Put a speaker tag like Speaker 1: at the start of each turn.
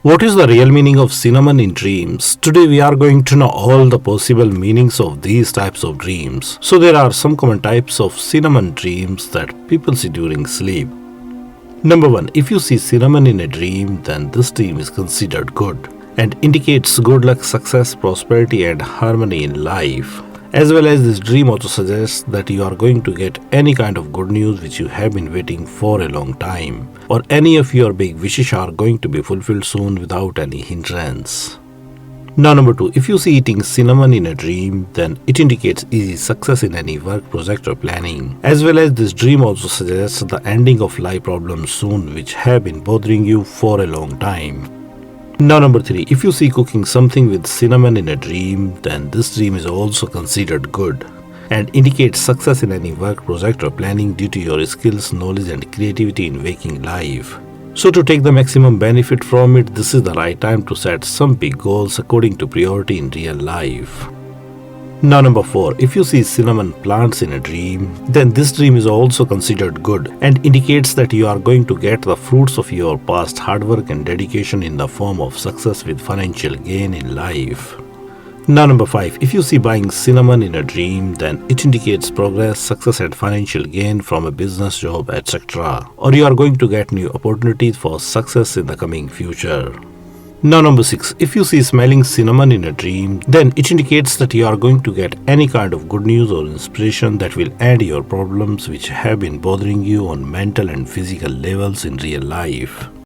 Speaker 1: What is the real meaning of cinnamon in dreams? Today we are going to know all the possible meanings of these types of dreams. So there are some common types of cinnamon dreams that people see during sleep. Number 1. If you see cinnamon in a dream, then this dream is considered good and indicates good luck, success, prosperity and harmony in life. As well as this dream also suggests that you are going to get any kind of good news which you have been waiting for a long time, or any of your big wishes are going to be fulfilled soon without any hindrance. Now number 2, if you see eating cinnamon in a dream, then it indicates easy success in any work, project or planning. As well as this dream also suggests the ending of life problems soon which have been bothering you for a long time. Now number 3, if you see cooking something with cinnamon in a dream, then this dream is also considered good and indicates success in any work, project or planning due to your skills, knowledge and creativity in waking life. So to take the maximum benefit from it, this is the right time to set some big goals according to priority in real life. Now number 4, if you see cinnamon plants in a dream, then this dream is also considered good and indicates that you are going to get the fruits of your past hard work and dedication in the form of success with financial gain in life. Now number 5, if you see buying cinnamon in a dream, then it indicates progress, success and financial gain from a business, job, etc. Or you are going to get new opportunities for success in the coming future. Now number 6, if you see smelling cinnamon in a dream, then it indicates that you are going to get any kind of good news or inspiration that will end your problems which have been bothering you on mental and physical levels in real life.